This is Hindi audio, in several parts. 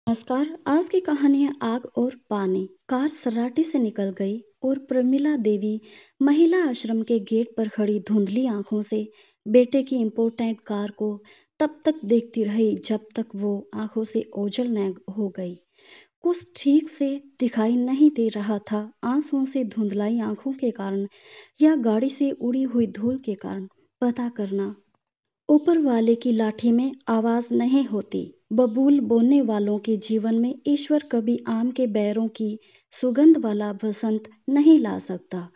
नमस्कार। आज की कहानी है आग और पानी। कार सराटे से निकल गई और प्रमिला देवी महिला आश्रम के गेट पर खड़ी धुंधली आंखों से बेटे की इम्पोर्टेंट कार को तब तक देखती रही जब तक वो आंखों से ओझल न हो गई। कुछ ठीक से दिखाई नहीं दे रहा था, आंसुओं से धुंधलाई आंखों के कारण या गाड़ी से उड़ी हुई धूल के कारण पता करना ऊपर वाले की लाठी में आवाज नहीं होती। बबूल बोने वालों के जीवन में ईश्वर कभी आम के बैरों की सुगंध वाला बसंत नहीं ला सकता।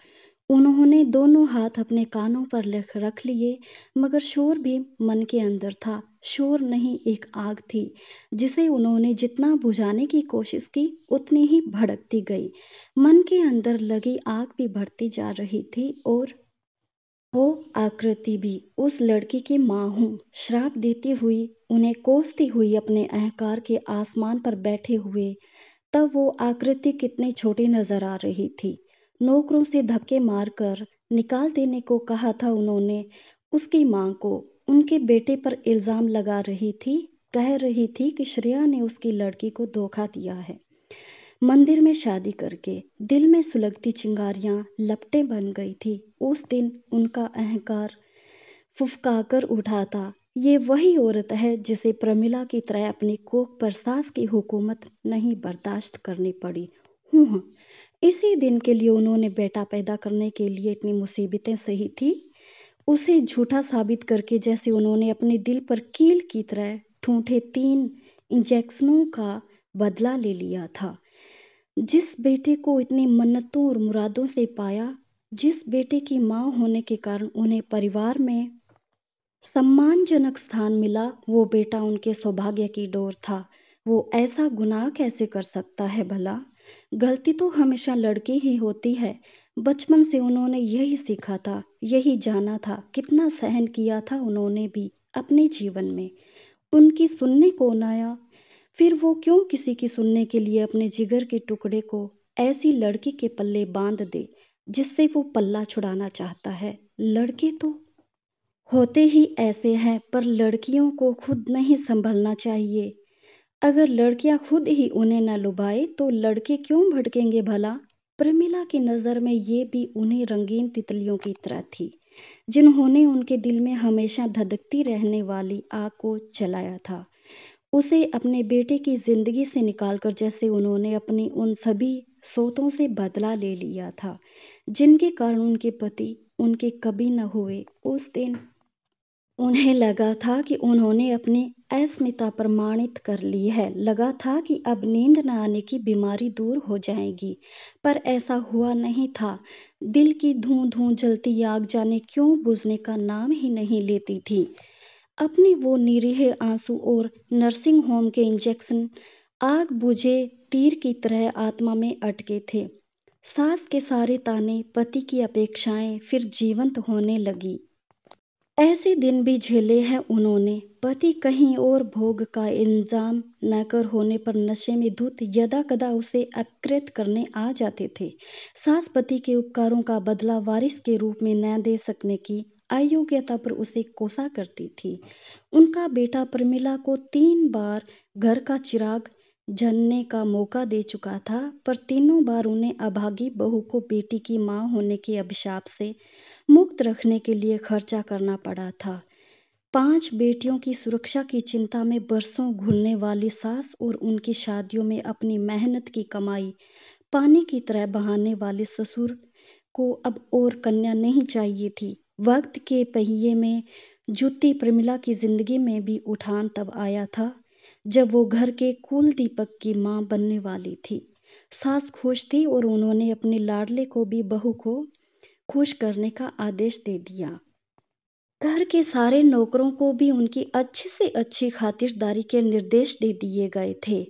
उन्होंने दोनों हाथ अपने कानों पर रख लिए, मगर शोर भी मन के अंदर था। शोर नहीं, एक आग थी जिसे उन्होंने जितना बुझाने की कोशिश की उतनी ही भड़कती गई। मन के अंदर लगी आग भी बढ़ती जा रही थी और वो आकृति भी। उस लड़की की माँ हूँ, श्राप देती हुई, उन्हें कोसती हुई अपने अहंकार के आसमान पर बैठे हुए। तब वो आकृति कितनी छोटी नजर आ रही थी। नौकरों से धक्के मारकर निकाल देने को कहा था उन्होंने उसकी माँ को। उनके बेटे पर इल्जाम लगा रही थी, कह रही थी कि श्रेया ने उसकी लड़की को धोखा दिया है। मंदिर में शादी करके दिल में सुलगती चिंगारियां लपटें बन गई थी। उस दिन उनका अहंकार फुफकाकर उठा था। ये वही औरत है जिसे प्रमिला की तरह अपनी कोख पर सास की हुकूमत नहीं बर्दाश्त करनी पड़ी। हूँ, इसी दिन के लिए उन्होंने बेटा पैदा करने के लिए इतनी मुसीबतें सही थी। उसे झूठा साबित करके जैसे उन्होंने अपने दिल पर कील की तरह ठूंठे 3 इंजेक्शनों का बदला ले लिया था। जिस बेटे को इतनी मन्नतों और मुरादों से पाया, जिस बेटे की माँ होने के कारण उन्हें परिवार में सम्मानजनक स्थान मिला, वो बेटा उनके सौभाग्य की डोर था। वो ऐसा गुनाह कैसे कर सकता है भला? गलती तो हमेशा लड़की ही होती है। बचपन से उन्होंने यही सीखा था, यही जाना था। कितना सहन किया था उन्होंने भी अपने जीवन में। उनकी सुनने को न आया, फिर वो क्यों किसी की सुनने के लिए अपने जिगर के टुकड़े को ऐसी लड़की के पल्ले बांध दे जिससे वो पल्ला छुड़ाना चाहता है। लड़के तो होते ही ऐसे हैं, पर लड़कियों को खुद नहीं संभलना चाहिए। अगर लड़कियां खुद ही उन्हें न लुभाए तो लड़के क्यों भटकेंगे भला? प्रमिला की नज़र में ये भी उन्हीं रंगीन तितलियों की तरह थी जिन्होंने उनके दिल में हमेशा धधकती रहने वाली आग को जलाया था। उसे अपने बेटे की जिंदगी से निकालकर जैसे उन्होंने अपनी उन सभी सोतों से बदला ले लिया था जिनके कारण उनके पति उनके कभी न हुए। उस दिन उन्हें लगा था कि उन्होंने अपनी अस्मिता प्रमाणित कर ली है। लगा था कि अब नींद न आने की बीमारी दूर हो जाएगी, पर ऐसा हुआ नहीं था। दिल की धूं धूं जलती आग जाने क्यों बुझने का नाम ही नहीं लेती थी। अपने वो निरीह आंसू और नर्सिंग होम के इंजेक्शन आग बुझे तीर की तरह आत्मा में अटके थे। सास के सारे ताने, पति की अपेक्षाएं फिर जीवंत होने लगी। ऐसे दिन भी झेले हैं उन्होंने। पति कहीं और भोग का इंतजाम न कर होने पर नशे में धुत यदा कदा उसे अपकृत करने आ जाते थे। सास पति के उपकारों का बदला वारिस के रूप में न दे सकने की अयोग्यता पर उसे कोसा करती थी। उनका बेटा प्रमिला को 3 बार घर का चिराग जनने का मौका दे चुका था, पर तीनों बार उन्हें अभागी बहू को बेटी की मां होने के अभिशाप से मुक्त रखने के लिए खर्चा करना पड़ा था। 5 बेटियों की सुरक्षा की चिंता में बरसों घुलने वाली सास और उनकी शादियों में अपनी मेहनत की कमाई पानी की तरह बहाने वाले ससुर को अब और कन्या नहीं चाहिए थी। वक्त के पहिए में जुती प्रमिला की जिंदगी में भी उठान तब आया था जब वो घर के कुल दीपक की मां बनने वाली थी। सास खुश थी और उन्होंने अपने लाडले को भी बहू को खुश करने का आदेश दे दिया। घर के सारे नौकरों को भी उनकी अच्छी से अच्छी खातिरदारी के निर्देश दे दिए गए थे।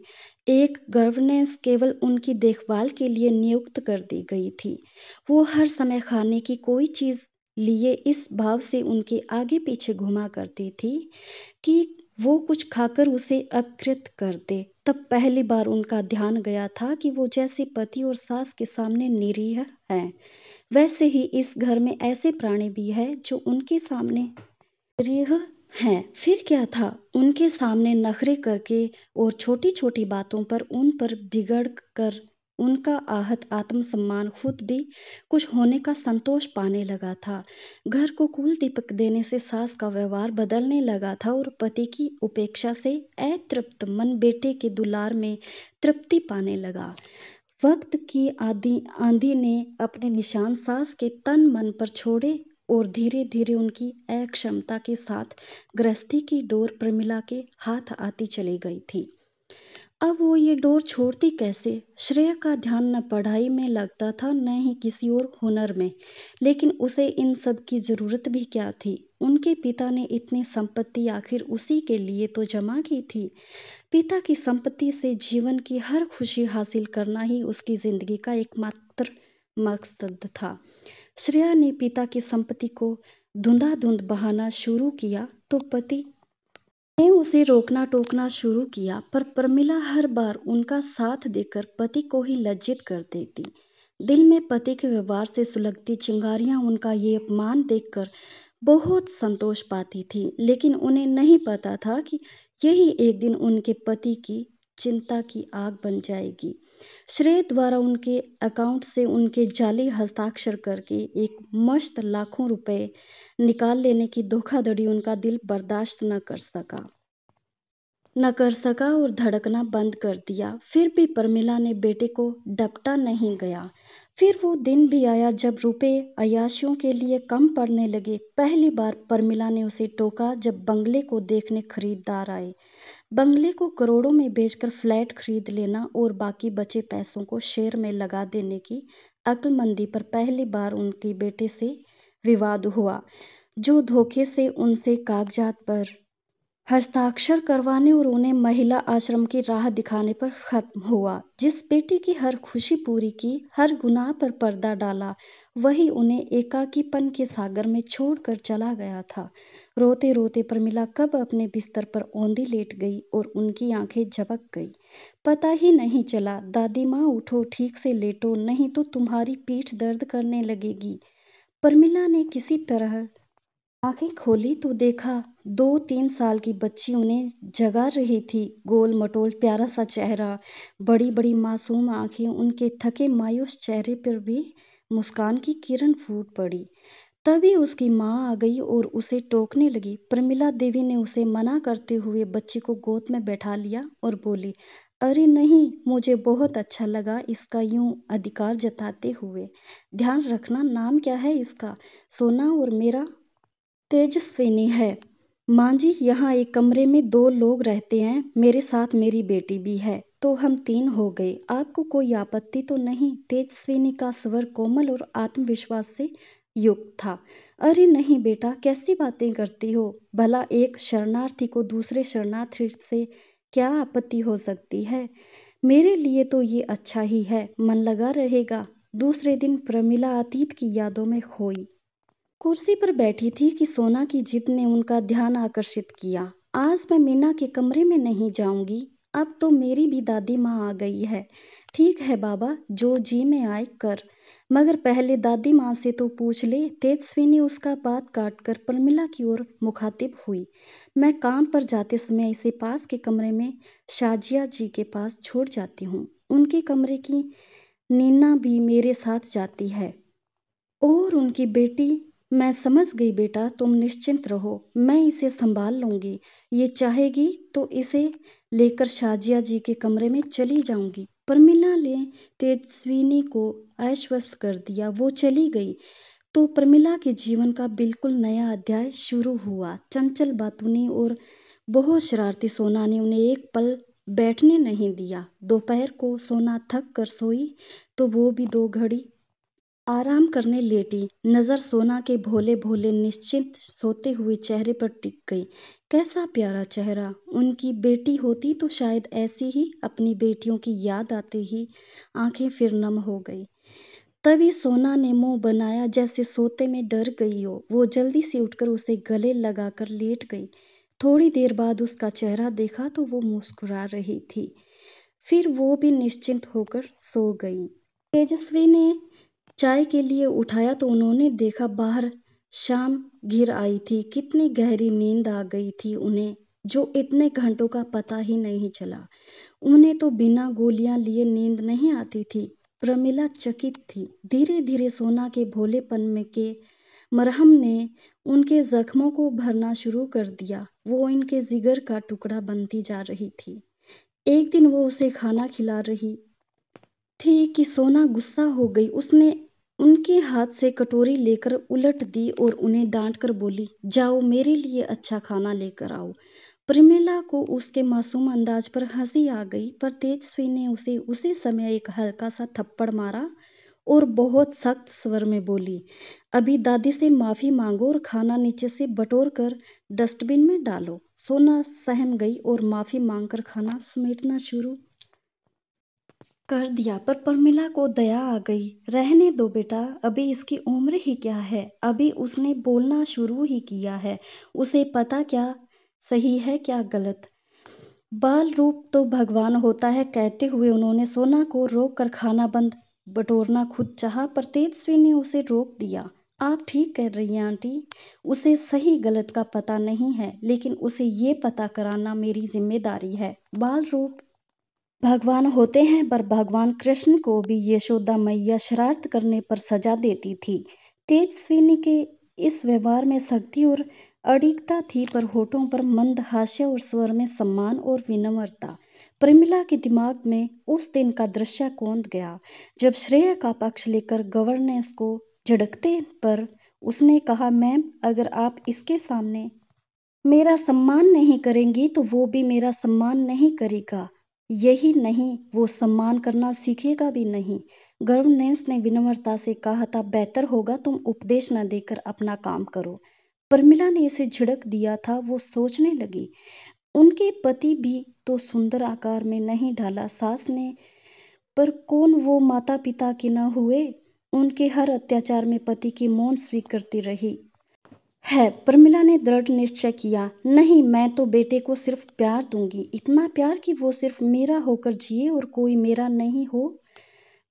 एक गवर्नेंस केवल उनकी देखभाल के लिए नियुक्त कर दी गई थी। वो हर समय खाने की कोई चीज़ लिए इस भाव से उनके आगे पीछे घुमा करती थी कि वो कुछ खाकर उसे अपकृत कर दे। तब पहली बार उनका ध्यान गया था कि वो जैसे पति और सास के सामने निरीह हैं, वैसे ही इस घर में ऐसे प्राणी भी हैं जो उनके सामने निरीह हैं। फिर क्या था, उनके सामने नखरे करके और छोटी-छोटी बातों पर उन पर बिगड़ कर उनका आहत आत्मसम्मान खुद भी कुछ होने का संतोष पाने लगा था। घर को कुल दीपक देने से सास का व्यवहार बदलने लगा था और पति की उपेक्षा से अतृप्त मन बेटे के दुलार में तृप्ति पाने लगा। वक्त की आंधी ने अपने निशान सास के तन मन पर छोड़े और धीरे धीरे उनकी अक्षमता के साथ गृहस्थी की डोर प्रमिला के हाथ आती चली गई थी। अब वो ये डोर छोड़ती कैसे? श्रेया का ध्यान न पढ़ाई में लगता था न ही किसी और हुनर में, लेकिन उसे इन सब की जरूरत भी क्या थी? उनके पिता ने इतनी संपत्ति आखिर उसी के लिए तो जमा की थी। पिता की संपत्ति से जीवन की हर खुशी हासिल करना ही उसकी जिंदगी का एकमात्र मकसद था। श्रेया ने पिता की संपत्ति को धुंधाधुंध बहाना शुरू किया तो पति ने उसे रोकना टोकना शुरू किया, पर प्रमिला हर बार उनका साथ देकर पति को ही लज्जित कर देती। दिल में पति के व्यवहार से सुलगती चिंगारियां उनका ये अपमान देखकर बहुत संतोष पाती थी, लेकिन उन्हें नहीं पता था कि यही एक दिन उनके पति की चिंता की आग बन जाएगी। श्रेय द्वारा उनके अकाउंट से उनके जाली हस्ताक्षर करके एक मस्त लाखों रुपए निकाल लेने की धोखाधड़ी उनका दिल बर्दाश्त न कर सका और धड़कना बंद कर दिया। फिर भी प्रमिला ने बेटे को डपटा नहीं गया। फिर वो दिन भी आया जब रुपए अय्याशियों के लिए कम पड़ने लगे। पहली बार प्रमिला ने उसे टोका जब बंगले को देखने खरीदार आए। बंगले को करोड़ों में बेचकर फ्लैट खरीद लेना और बाकी बचे पैसों को शेयर में लगा देने की अक्लमंदी पर पहली बार उनके बेटे से विवाद हुआ, जो धोखे से उनसे कागजात पर हस्ताक्षर करवाने और उन्हें महिला आश्रम की राह दिखाने पर खत्म हुआ। जिस बेटी की हर खुशी पूरी की, हर गुनाह पर पर्दा डाला, वही उन्हें एकाकीपन के सागर में छोड़कर चला गया था। रोते रोते प्रमिला कब अपने बिस्तर पर औंधी लेट गई और उनकी आंखें झपक गई। पता ही नहीं चला। दादी माँ, उठो, ठीक से लेटो, नहीं तो तुम्हारी पीठ दर्द करने लगेगी। प्रमिला ने किसी तरह आंखें खोली तो देखा 2-3 साल की बच्ची उन्हें जगा रही थी। गोल मटोल प्यारा सा चेहरा, बड़ी बड़ी मासूम आंखें, उनके थके मायूस चेहरे पर भी मुस्कान की किरण फूट पड़ी। तभी उसकी माँ आ गई और उसे टोकने लगी। प्रमिला देवी ने उसे मना करते हुए बच्ची को गोद में बैठा लिया और बोली, अरे नहीं, मुझे बहुत अच्छा लगा इसका यूं अधिकार जताते हुए। ध्यान रखना, नाम क्या है इसका? सोना। और मेरा तेजस्विनी है। माँ जी, यहाँ एक कमरे में 2 लोग रहते हैं, मेरे साथ मेरी बेटी भी है, तो हम 3 हो गए। आपको कोई आपत्ति तो नहीं? तेजस्विनी का स्वर कोमल और आत्मविश्वास से युक्त था। अरे नहीं बेटा, कैसी बातें करती हो? भला एक शरणार्थी को दूसरे शरणार्थी से क्या आपत्ति हो सकती है? मेरे लिए तो ये अच्छा ही है, मन लगा रहेगा। दूसरे दिन प्रमिला अतीत की यादों में खोई कुर्सी पर बैठी थी कि सोना की जिद ने उनका ध्यान आकर्षित किया। आज मैं मीना के कमरे में नहीं जाऊंगी। अब तो मेरी भी दादी माँ आ गई है। ठीक है बाबा, जो जी में आए कर, मगर पहले दादी माँ से तो पूछ ले। तेजस्वी ने उसका बात काटकर प्रमिला की ओर मुखातिब हुई। मैं काम पर जाते समय इसे पास के कमरे में शाजिया जी के पास छोड़ जाती हूँ। उनके कमरे की नीना भी मेरे साथ जाती है और उनकी बेटी। मैं समझ गई बेटा, तुम निश्चिंत रहो, मैं इसे संभाल लूंगी। ये चाहेगी तो इसे लेकर शाजिया जी के कमरे में चली जाऊंगी। प्रमिला ने तेजस्विनी को आश्वस्त कर दिया। वो चली गई तो प्रमिला के जीवन का बिल्कुल नया अध्याय शुरू हुआ। चंचल बातूनी और बहुत शरारती सोना ने उन्हें एक पल बैठने नहीं दिया। दोपहर को सोना थक कर सोई तो वो भी 2 घड़ी आराम करने लेटी। नजर सोना के भोले भोले निश्चिंत सोते हुए चेहरे पर टिक गई। कैसा प्यारा चेहरा! उनकी बेटी होती तो शायद ऐसी ही। अपनी बेटियों की याद आते ही आंखें फिर नम हो गई। तभी सोना ने मुंह बनाया जैसे सोते में डर गई हो। वो जल्दी से उठकर उसे गले लगाकर लेट गई। थोड़ी देर बाद उसका चेहरा देखा तो वो मुस्कुरा रही थी। फिर वो भी निश्चिंत होकर सो गई। तेजस्वी ने चाय के लिए उठाया तो उन्होंने देखा बाहर शाम घिर आई थी। कितनी गहरी नींद आ गई थी उन्हें, जो इतने घंटों का पता ही नहीं चला। उन्हें तो बिना गोलियां लिए नींद नहीं आती थी। प्रमिला चकित थी। धीरे धीरे सोना के भोलेपन में के मरहम ने उनके जख्मों को भरना शुरू कर दिया। वो इनके जिगर का टुकड़ा बनती जा रही थी। एक दिन वो उसे खाना खिला रही थी कि सोना गुस्सा हो गई। उसने उनके हाथ से कटोरी लेकर उलट दी और उन्हें डांट कर बोली, जाओ मेरे लिए अच्छा खाना लेकर आओ। प्रमिला को उसके मासूम अंदाज पर हंसी आ गई, पर तेजस्वी ने उसे उसी समय एक हल्का सा थप्पड़ मारा और बहुत सख्त स्वर में बोली, अभी दादी से माफी मांगो और खाना नीचे से बटोर कर डस्टबिन में डालो। सोना सहम गई और माफी मांगकर खाना समेटना शुरू कर दिया, पर प्रमिला को दया आ गई। रहने दो बेटा, अभी इसकी उम्र ही क्या है, अभी उसने बोलना शुरू ही किया है, उसे पता क्या सही है क्या गलत। बाल रूप तो भगवान होता है, कहते हुए उन्होंने सोना को रोक कर खाना बंद बटोरना खुद चाहा, पर तेजस्वी ने उसे रोक दिया। आप ठीक कह रही हैं आंटी, उसे सही गलत का पता नहीं है, लेकिन उसे ये पता कराना मेरी जिम्मेदारी है। बाल रूप भगवान होते हैं, पर भगवान कृष्ण को भी यशोदा मैया शरारत करने पर सजा देती थी। तेजस्विनी के इस व्यवहार में सख्ती और अडिगता थी, पर होठों पर मंद हास्य और स्वर में सम्मान और विनम्रता। प्रमिला के दिमाग में उस दिन का दृश्य कौंध गया, जब श्रेया का पक्ष लेकर गवर्नेंस को झिड़कते पर उसने कहा, मैम अगर आप इसके सामने मेरा सम्मान नहीं करेंगी तो वो भी मेरा सम्मान नहीं करेगा। यही नहीं, वो सम्मान करना सीखेगा भी नहीं। गवर्नेंस ने विनम्रता से कहा था, बेहतर होगा तुम उपदेश न देकर अपना काम करो। प्रमिला ने इसे झिड़क दिया था। वो सोचने लगी, उनके पति भी तो सुंदर आकार में नहीं ढाला सास ने, पर कौन वो माता पिता के न हुए। उनके हर अत्याचार में पति की मौन स्वीकृति रही है। प्रमिला ने दृढ़ निश्चय किया, नहीं मैं तो बेटे को सिर्फ प्यार दूंगी, इतना प्यार कि वो सिर्फ मेरा होकर जिए और कोई मेरा नहीं हो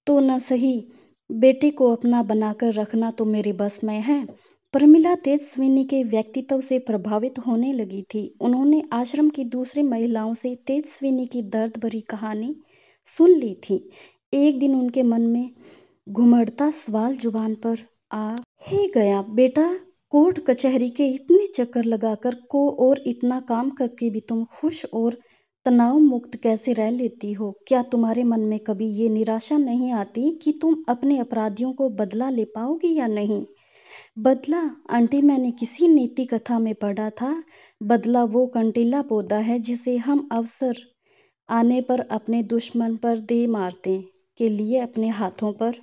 तो न सही, बेटे को अपना बनाकर रखना तो मेरे बस में है। प्रमिला तेजस्विनी के व्यक्तित्व से प्रभावित होने लगी थी। उन्होंने आश्रम की दूसरी महिलाओं से तेजस्विनी की दर्द भरी कहानी सुन ली थी। एक दिन उनके मन में घुमड़ता सवाल जुबान पर आ ही गया, बेटा कोर्ट कचहरी के इतने चक्कर लगाकर को और इतना काम करके भी तुम खुश और तनाव मुक्त कैसे रह लेती हो। क्या तुम्हारे मन में कभी ये निराशा नहीं आती कि तुम अपने अपराधियों को बदला ले पाओगी या नहीं। बदला आंटी, मैंने किसी नीति कथा में पढ़ा था, बदला वो कंटीला पौधा है जिसे हम अवसर आने पर अपने दुश्मन पर दे मारते के लिए अपने हाथों पर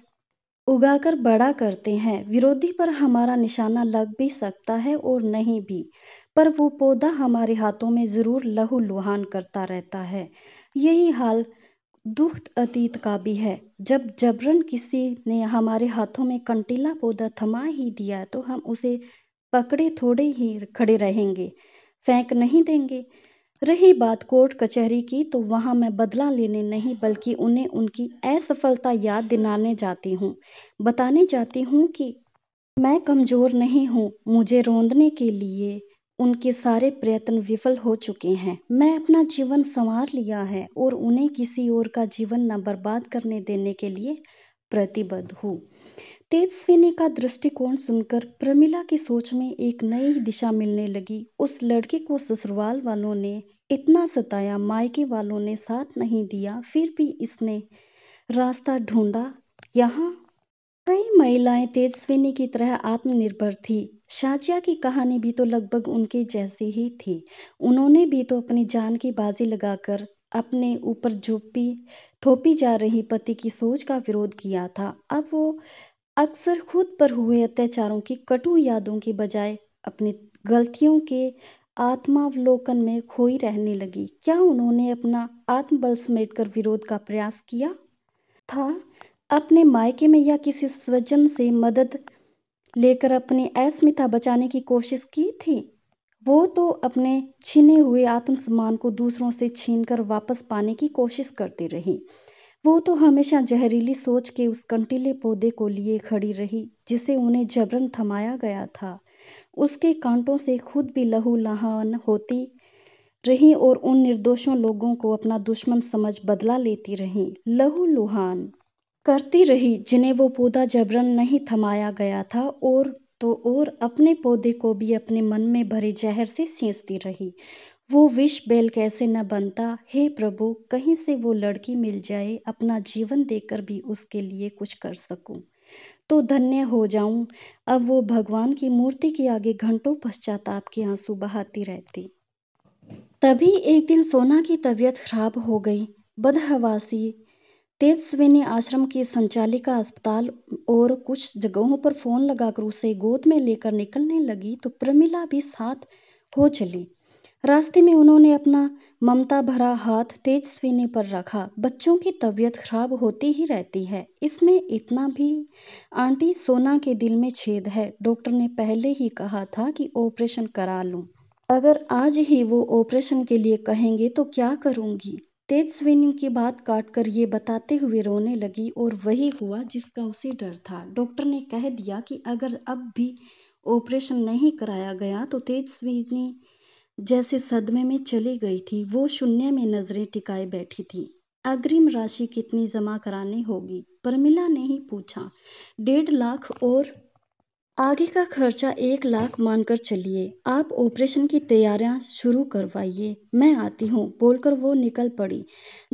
उगाकर बड़ा करते हैं। विरोधी पर हमारा निशाना लग भी सकता है और नहीं भी, पर वो पौधा हमारे हाथों में जरूर लहूलुहान करता रहता है। यही हाल दुख अतीत का भी है। जब जबरन किसी ने हमारे हाथों में कंटीला पौधा थमा ही दिया तो हम उसे पकड़े थोड़े ही खड़े रहेंगे, फेंक नहीं देंगे। रही बात कोर्ट कचहरी की, तो वहां मैं बदला लेने नहीं बल्कि उन्हें उनकी असफलता याद दिलाने जाती हूँ। बताने जाती हूँ कि मैं कमजोर नहीं हूँ। मुझे रौंदने के लिए उनके सारे प्रयत्न विफल हो चुके हैं। मैं अपना जीवन संवार लिया है और उन्हें किसी और का जीवन न बर्बाद करने देने के लिए प्रतिबद्ध हूँ। तेजस्विनी का दृष्टिकोण सुनकर प्रमिला की सोच में एक नई दिशा मिलने लगी। उस लड़के को ससुराल वालों ने इतना सताया, मायके वालों ने साथ नहीं दिया, फिर भी इसने रास्ता ढूंढा। यहाँ कई महिलाएं तेजस्विनी की तरह आत्मनिर्भर थी। शाजिया की कहानी भी तो लगभग उनके जैसी ही थी। उन्होंने भी तो अपनी जान की बाजी लगाकर अपने ऊपर थोपी जा रही पति की सोच का विरोध किया था। अब वो अक्सर खुद पर हुए अत्याचारों की कटु यादों की बजाय अपनी गलतियों के आत्मावलोकन में खोई रहने लगी। क्या उन्होंने अपना आत्मबल समेटकर विरोध का प्रयास किया था? अपने मायके में या किसी स्वजन से मदद लेकर अपनी अस्मिता बचाने की कोशिश की थी? वो तो अपने छीने हुए आत्मसम्मान को दूसरों से छीनकर वापस पाने की कोशिश करती रही। वो तो हमेशा जहरीली सोच के उस कंटीले पौधे को लिए खड़ी रही जिसे उन्हें जबरन थमाया गया था। उसके कांटों से खुद भी लहूलुहान होती रही और उन निर्दोषों लोगों को अपना दुश्मन समझ बदला लेती रही, लहूलुहान करती रही जिन्हें वो पौधा जबरन नहीं थमाया गया था, और अपने पौधे को भी अपने मन में भरे जहर से सींचती रही। वो विष बैल कैसे न बनता, हे प्रभु, कहीं से वो लड़की मिल जाए, अपना जीवन देकर भी उसके लिए कुछ कर सकूं तो धन्य हो जाऊं। अब वो भगवान की मूर्ति के आगे घंटों पश्चाताप के आंसू बहाती रहती। तभी एक दिन सोना की तबीयत खराब हो गई। बदहवासी तेजस्विनी आश्रम की संचालिका अस्पताल और कुछ जगहों पर फोन लगाकर उसे गोद में लेकर निकलने लगी तो प्रमिला भी साथ हो चली। रास्ते में उन्होंने अपना ममता भरा हाथ तेजस्विनी पर रखा। बच्चों की तबीयत खराब होती ही रहती है, इसमें इतना भी? आंटी, सोना के दिल में छेद है, डॉक्टर ने पहले ही कहा था कि ऑपरेशन करा लूं। अगर आज ही वो ऑपरेशन के लिए कहेंगे तो क्या करूंगी? तेजस्विनी की बात काटकर ये बताते हुए रोने लगी और वही हुआ जिसका उसे डर था। डॉक्टर ने कह दिया कि अगर अब भी ऑपरेशन नहीं कराया गया तो तेजस्विनी जैसे सदमे में चली गई थी। वो शून्य में नजरें टिकाए बैठी थी। अग्रिम राशि कितनी जमा करानी होगी? प्रमिला ने ही पूछा। 1.5 लाख और आगे का खर्चा 1 लाख मानकर चलिए। आप ऑपरेशन की तैयारियां शुरू करवाइए, मैं आती हूँ, बोलकर वो निकल पड़ी।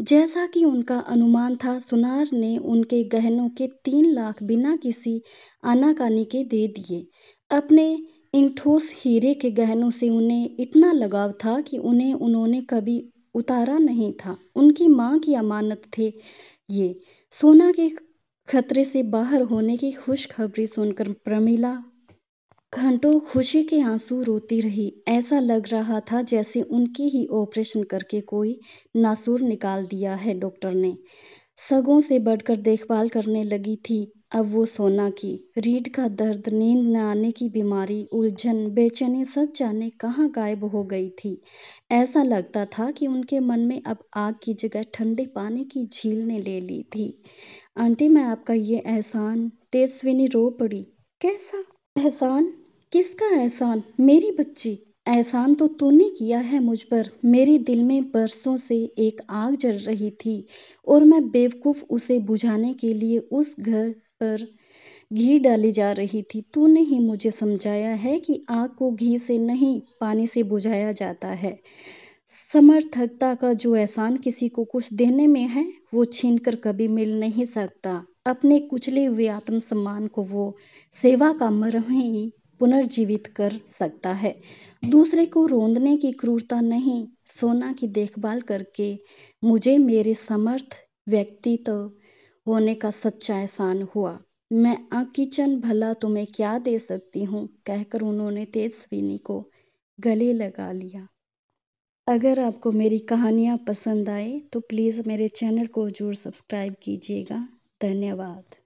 जैसा कि उनका अनुमान था, सुनार ने उनके गहनों के 3 लाख बिना किसी आनाकानी के दे दिए। अपने इन ठोस हीरे के गहनों से उन्हें इतना लगाव था कि उन्हें उन्होंने कभी उतारा नहीं था। उनकी माँ की अमानत थे ये। सोना के खतरे से बाहर होने की खुशखबरी सुनकर प्रमिला घंटों खुशी के आंसू रोती रही। ऐसा लग रहा था जैसे उनकी ही ऑपरेशन करके कोई नासूर निकाल दिया है डॉक्टर ने। सगों से बढ़कर देखभाल करने लगी थी अब वो सोना की। रीढ़ का दर्द, नींद न आने की बीमारी, उलझन, बेचैनी सब जाने कहाँ गायब हो गई थी। ऐसा लगता था कि उनके मन में अब आग की जगह ठंडे पानी की झील ने ले ली थी। आंटी, मैं आपका ये एहसान। तेजस्विनी रो पड़ी। कैसा एहसान? किसका एहसान? मेरी बच्ची, एहसान तो तूने किया है मुझ पर। मेरे दिल में बरसों से एक आग जल रही थी और मैं बेवकूफ उसे बुझाने के लिए उस घर पर घी डाली जा रही थी। तूने ही मुझे समझाया है कि आग को घी से नहीं, पानी से बुझाया जाता है। समर्थकता का जो एहसान किसी को कुछ देने में है, वो छीनकर कभी मिल नहीं सकता। अपने कुचले हुए आत्मसम्मान को वो सेवा का मरहम ही पुनर्जीवित कर सकता है, दूसरे को रोंदने की क्रूरता नहीं। सोना की देखभाल करके मुझे मेरे समर्थ व्यक्तित्व होने का सच्चा एहसान हुआ। मैं किचन भला तुम्हें क्या दे सकती हूँ, कहकर उन्होंने तेजस्विनी को गले लगा लिया। अगर आपको मेरी कहानियाँ पसंद आए तो प्लीज़ मेरे चैनल को ज़रूर सब्सक्राइब कीजिएगा। धन्यवाद।